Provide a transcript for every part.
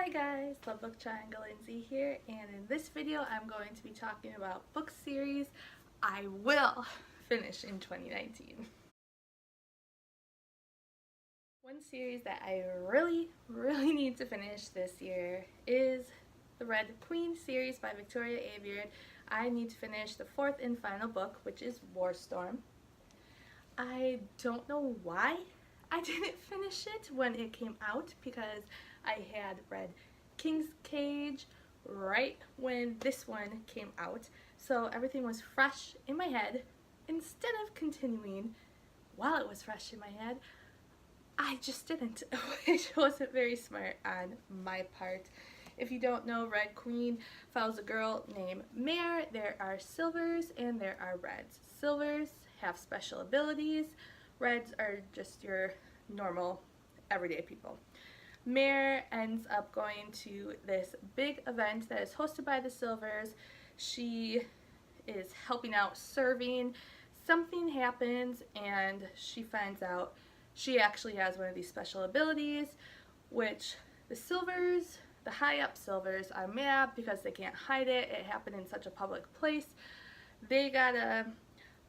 Hi guys, Lovebook Triangle Lindsey here, and in this video I'm going to be talking about book series I will finish in 2019. One series that I really need to finish this year is the Red Queen series by Victoria Aveyard. I need to finish the fourth and final book, which is Warstorm. I don't know why I didn't finish it when it came out, because I had read King's Cage right when this one came out, so everything was fresh in my head. Instead of continuing while it was fresh in my head, I just didn't, which wasn't very smart on my part. If you don't know, Red Queen follows a girl named Mare. There are silvers and there are reds. Silvers have special abilities. Reds are just your normal, everyday people. Mare ends up going to this big event that is hosted by the Silvers. She is helping out serving. Something happens and she finds out she actually has one of these special abilities, which the Silvers, the high-up Silvers, are mad because they can't hide it. It happened in such a public place. They gotta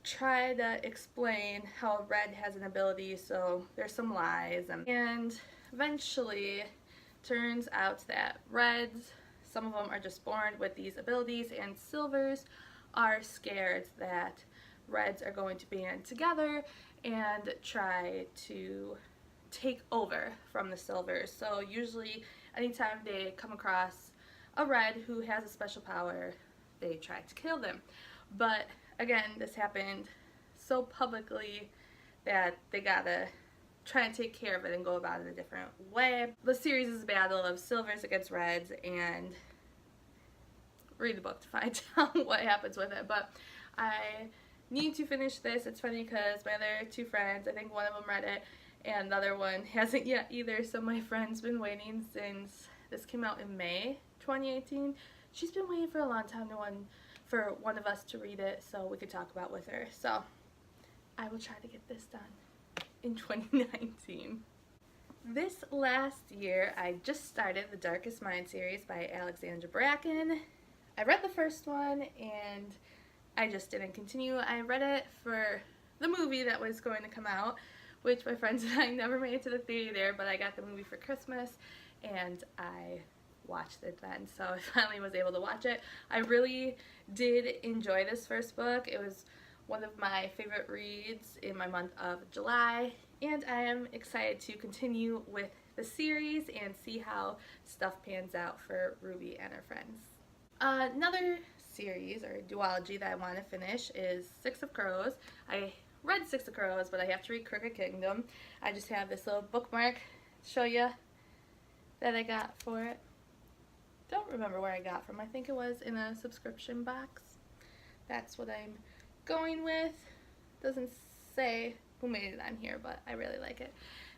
try to explain how Red has an ability, so there's some lies, and eventually turns out that Reds, some of them are just born with these abilities, and Silvers are scared that Reds are going to band together and try to take over from the Silvers. So usually anytime they come across a Red who has a special power, they try to kill them. But again, this happened so publicly that they gotta try and take care of it and go about it a different way. The series is a battle of Silvers against Reds, and read the book to find out what happens with it. But I need to finish this. It's funny because my other two friends, I think one of them read it and the other one hasn't yet either, so my friend's been waiting since this came out in May 2018. She's been waiting for a long time for one of us to read it so we could talk about with her. So I will try to get this done in 2019. This last year I just started the Darkest Mind series by Alexandra Bracken. I read the first one and I just didn't continue. I read it for the movie that was going to come out, which my friends and I never made it to the theater, but I got the movie for Christmas and I watched it then, so I finally was able to watch it. I really did enjoy this first book. It was one of my favorite reads in my month of July, and I am excited to continue with the series and see how stuff pans out for Ruby and her friends. Another series or duology that I want to finish is Six of Crows. I read Six of Crows, but I have to read Crooked Kingdom. I just have this little bookmark to show you that I got for it. Don't remember where I got from. I think it was in a subscription box. That's what I'm going with. Doesn't say who made it on here, but I really like it.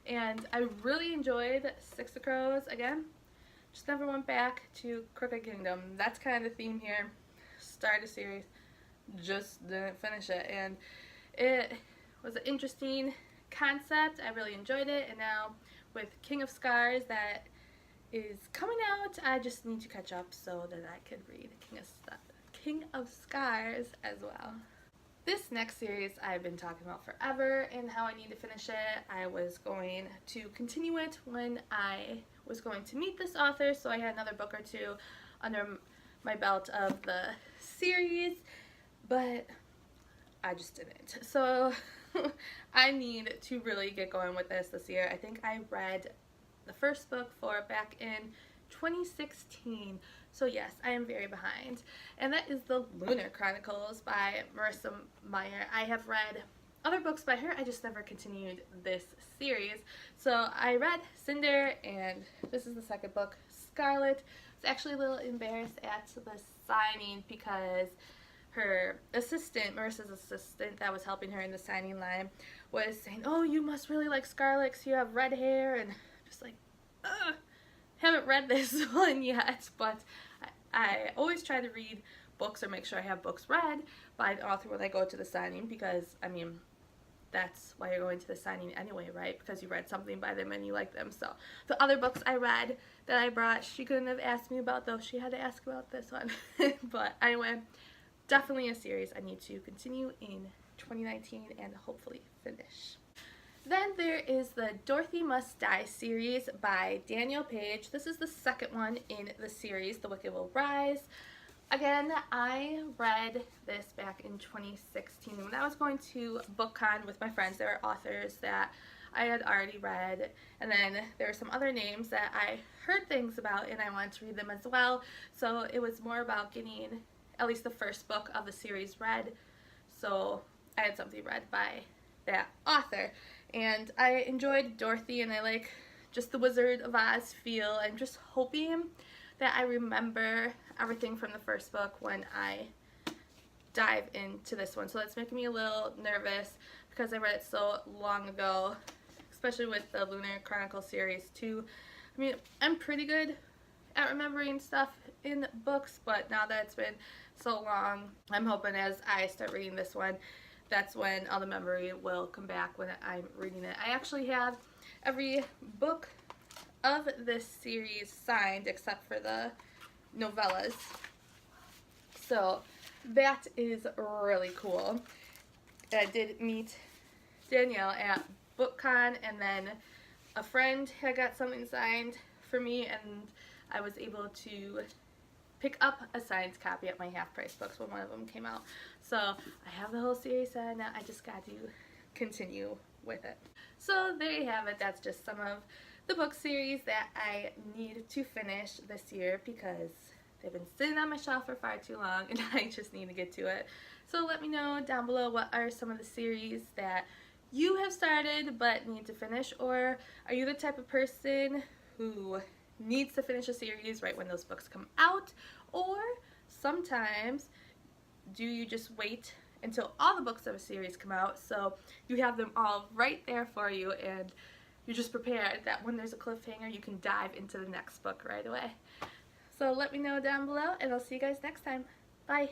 And I really enjoyed Six of Crows. Again, just never went back to Crooked Kingdom. That's kind of the theme here. Start a series, just didn't finish it. And it was an interesting concept. I really enjoyed it. And now with King of Scars that is coming out, I just need to catch up so that I could read King of Scars as well. This next series I've been talking about forever and how I need to finish it. I was going to continue it when I was going to meet this author, so I had another book or two under my belt of the series, but I just didn't. So I need to really get going with this year. I think I read the first book back in 2016. So yes, I am very behind. And that is the Lunar Chronicles by Marissa Meyer. I have read other books by her, I just never continued this series. So I read Cinder, and this is the second book, Scarlet. I was actually a little embarrassed at the signing because her assistant, Marissa's assistant that was helping her in the signing line, was saying, "Oh, you must really like Scarlet because you have red hair," and just like, ugh, haven't read this one yet, but I always try to read books or make sure I have books read by an author when I go to the signing, because I mean, that's why you're going to the signing anyway, right? Because you read something by them and you like them. So the other books I read that I brought, she couldn't have asked me about those. She had to ask about this one. But anyway, definitely a series I need to continue in 2019 and hopefully finish. Then there is the Dorothy Must Die series by Daniel Page. This is the second one in the series, The Wicked Will Rise. Again, I read this back in 2016 when I was going to BookCon with my friends. There were authors that I had already read, and then there were some other names that I heard things about and I wanted to read them as well. So it was more about getting at least the first book of the series read, so I had something read by that author. And I enjoyed Dorothy, and I like just the Wizard of Oz feel. I'm just hoping that I remember everything from the first book when I dive into this one. So that's making me a little nervous because I read it so long ago, especially with the Lunar Chronicles series too. I mean, I'm pretty good at remembering stuff in books, but now that it's been so long, I'm hoping as I start reading this one, that's when all the memory will come back when I'm reading it. I actually have every book of this series signed except for the novellas, so that is really cool. I did meet Danielle at BookCon, and then a friend had got something signed for me, and I was able to pick up a signed copy at my half-price books when one of them came out. So I have the whole series signed now. I just got to continue with it. So there you have it. That's just some of the book series that I need to finish this year because they've been sitting on my shelf for far too long and I just need to get to it. So let me know down below what are some of the series that you have started but need to finish, or are you the type of person who needs to finish a series right when those books come out, or sometimes do you just wait until all the books of a series come out so you have them all right there for you and you're just prepared that when there's a cliffhanger you can dive into the next book right away. So let me know down below and I'll see you guys next time. Bye!